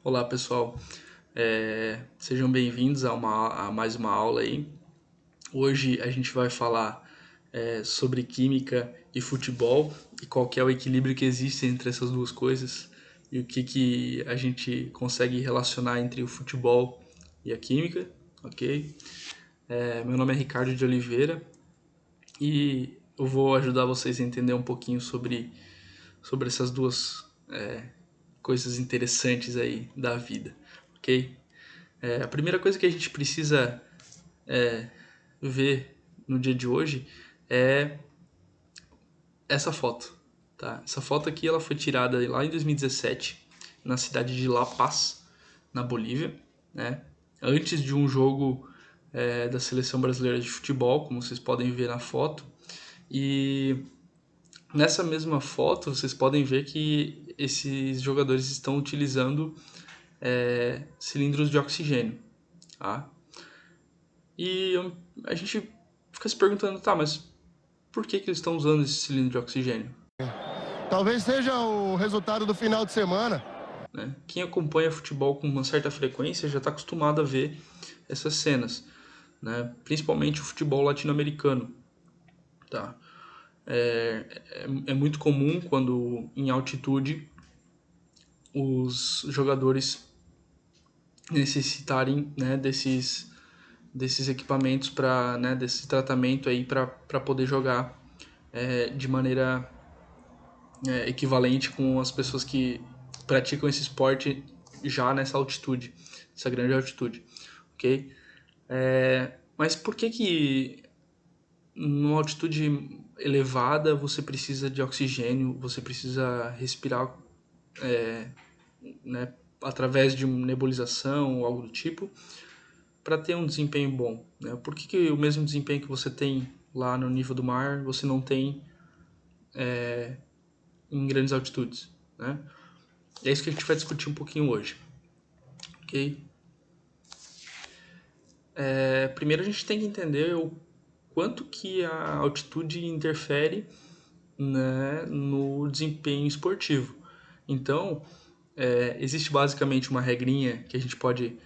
Olá pessoal, sejam bem-vindos a mais uma aula aí. Hoje a gente vai falar sobre química e futebol e qual que é o equilíbrio que existe entre essas duas coisas e o que a gente consegue relacionar entre o futebol e a química, ok? Meu nome é Ricardo de Oliveira e eu vou ajudar vocês a entender um pouquinho sobre essas duas coisas interessantes aí da vida, ok? A primeira coisa que a gente precisa ver no dia de hoje é essa foto, tá? Essa foto aqui ela foi tirada lá em 2017 na cidade de La Paz, na Bolívia, né? Antes de um jogo da seleção brasileira de futebol, como vocês podem ver na foto. E nessa mesma foto vocês podem ver que esses jogadores estão utilizando cilindros de oxigênio, tá? E a gente fica se perguntando, tá, mas por que eles estão usando esse cilindro de oxigênio? Talvez seja o resultado do final de semana. Né? Quem acompanha futebol com uma certa frequência já está acostumado a ver essas cenas, né? Principalmente o futebol latino-americano. Tá? É muito comum quando em altitude os jogadores necessitarem, né, desses equipamentos para, né, desse tratamento aí para poder jogar de maneira equivalente com as pessoas que praticam esse esporte já nessa altitude, essa grande altitude, ok? Mas por que numa altitude elevada você precisa de oxigênio, você precisa respirar, né, através de uma nebulização ou algo do tipo, para ter um desempenho bom, né? Por que o mesmo desempenho que você tem lá no nível do mar, você não tem em grandes altitudes, né? É isso que a gente vai discutir um pouquinho hoje, ok? Primeiro a gente tem que entender o quanto que a altitude interfere, né, no desempenho esportivo. Então, existe basicamente uma regrinha que a gente pode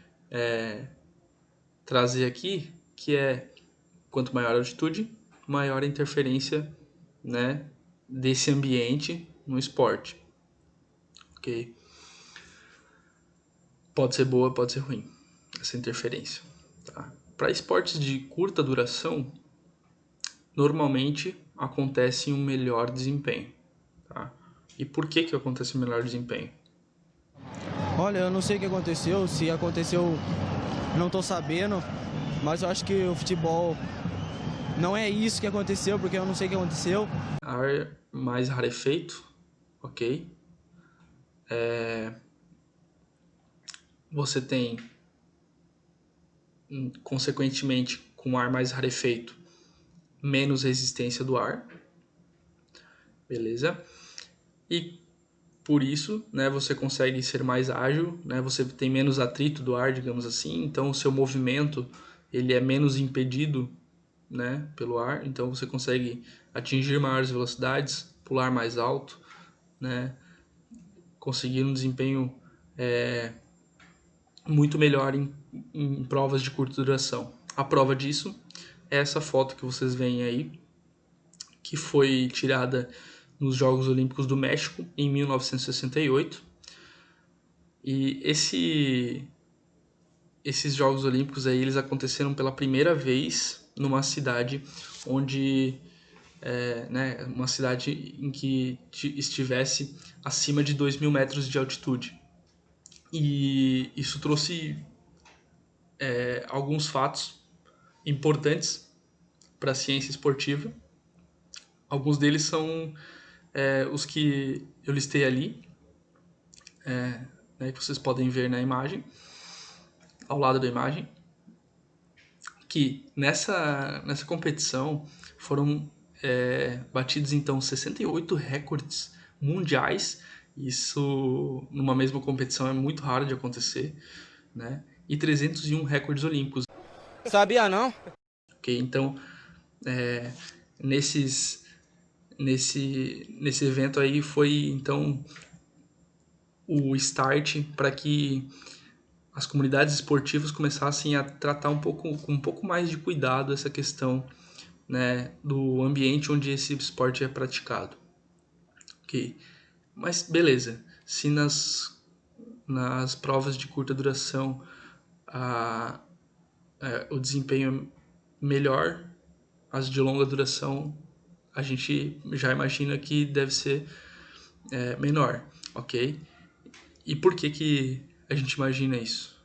trazer aqui, que é quanto maior a altitude, maior a interferência, né, desse ambiente no esporte, ok? Pode ser boa, pode ser ruim, essa interferência. Tá? Para esportes de curta duração, normalmente acontece um melhor desempenho. Tá? E por que acontece um melhor desempenho? Olha, eu não sei o que aconteceu, se aconteceu, não tô sabendo, mas eu acho que o futebol não é isso que aconteceu, porque eu não sei o que aconteceu. Ar mais rarefeito, ok? Você tem, consequentemente, com ar mais rarefeito, menos resistência do ar, beleza? E por isso, né, você consegue ser mais ágil, né, você tem menos atrito do ar, digamos assim, então o seu movimento ele é menos impedido, né, pelo ar, então você consegue atingir maiores velocidades, pular mais alto, né, conseguir um desempenho muito melhor em provas de curta duração. A prova disso é essa foto que vocês veem aí, que foi tirada nos Jogos Olímpicos do México em 1968. E esses Jogos Olímpicos aí, eles aconteceram pela primeira vez numa cidade onde, né, uma cidade em que estivesse acima de 2.000 metros de altitude. E isso trouxe alguns fatos importantes para a ciência esportiva. Alguns deles são os que eu listei ali, né, que vocês podem ver na imagem, ao lado da imagem, que nessa competição foram batidos então 68 recordes mundiais. Isso numa mesma competição é muito raro de acontecer, né? E 301 recordes olímpicos. Sabia não? Ok, então nesses nesse evento aí foi então o start para que as comunidades esportivas começassem a tratar com um pouco mais de cuidado essa questão, né, do ambiente onde esse esporte é praticado. Ok? Mas beleza, se nas provas de curta duração o desempenho é melhor, as de longa duração a gente já imagina que deve ser menor, ok? E por que a gente imagina isso?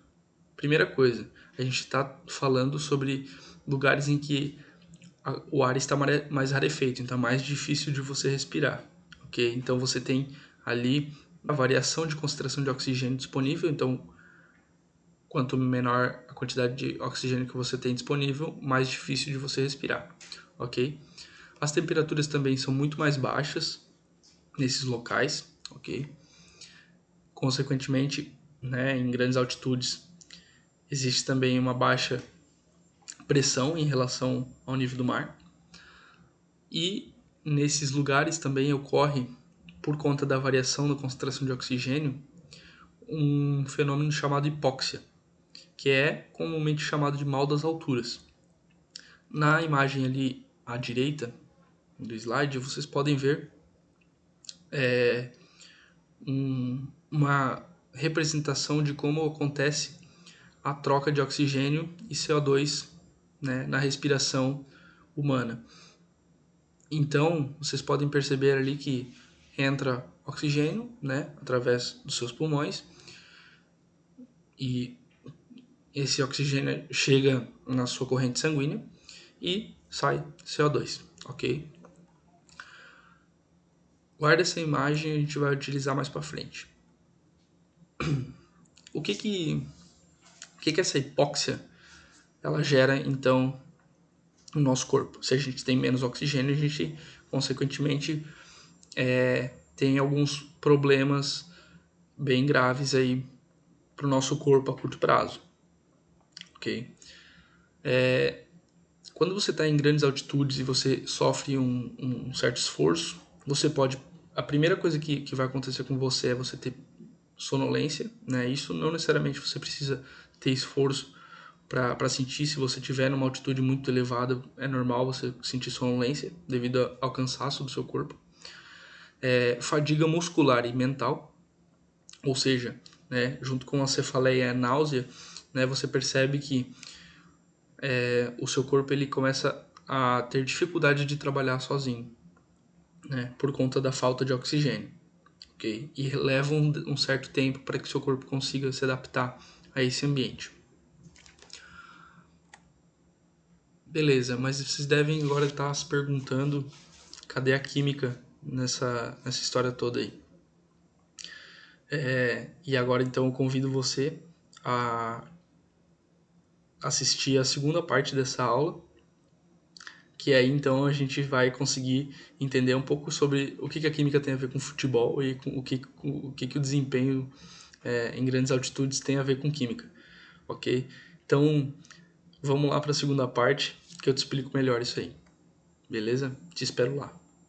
Primeira coisa, a gente está falando sobre lugares em que o ar está mais rarefeito, então é mais difícil de você respirar, ok? Então você tem ali a variação de concentração de oxigênio disponível, então quanto menor a quantidade de oxigênio que você tem disponível, mais difícil de você respirar, ok? As temperaturas também são muito mais baixas nesses locais, ok? Consequentemente, né, em grandes altitudes, existe também uma baixa pressão em relação ao nível do mar. E nesses lugares também ocorre, por conta da variação da concentração de oxigênio, um fenômeno chamado hipóxia, que é comumente chamado de mal das alturas. Na imagem ali à direita do slide, vocês podem ver uma representação de como acontece a troca de oxigênio e CO2, né, na respiração humana. Então, vocês podem perceber ali que entra oxigênio, né, através dos seus pulmões, e esse oxigênio chega na sua corrente sanguínea e sai CO2, ok? Guarda essa imagem, a gente vai utilizar mais para frente. O que essa hipóxia ela gera então no nosso corpo? Se a gente tem menos oxigênio, a gente consequentemente tem alguns problemas bem graves aí para o nosso corpo a curto prazo, ok? Quando você está em grandes altitudes e você sofre um certo esforço, a primeira coisa que vai acontecer com você é você ter sonolência, né? Isso não necessariamente você precisa ter esforço para sentir. Se você estiver numa altitude muito elevada, é normal você sentir sonolência devido ao cansaço do seu corpo. Fadiga muscular e mental, ou seja, né, junto com a cefaleia e a náusea, né, você percebe que o seu corpo ele começa a ter dificuldade de trabalhar sozinho, né, por conta da falta de oxigênio, ok? E leva um certo tempo para que seu corpo consiga se adaptar a esse ambiente. Beleza, mas vocês devem agora estar se perguntando cadê a química nessa história toda aí. E agora então eu convido você a assistir a segunda parte dessa aula, que aí então a gente vai conseguir entender um pouco sobre o que a química tem a ver com futebol e com o que o desempenho em grandes altitudes tem a ver com química, ok? Então vamos lá para a segunda parte que eu te explico melhor isso aí, beleza? Te espero lá.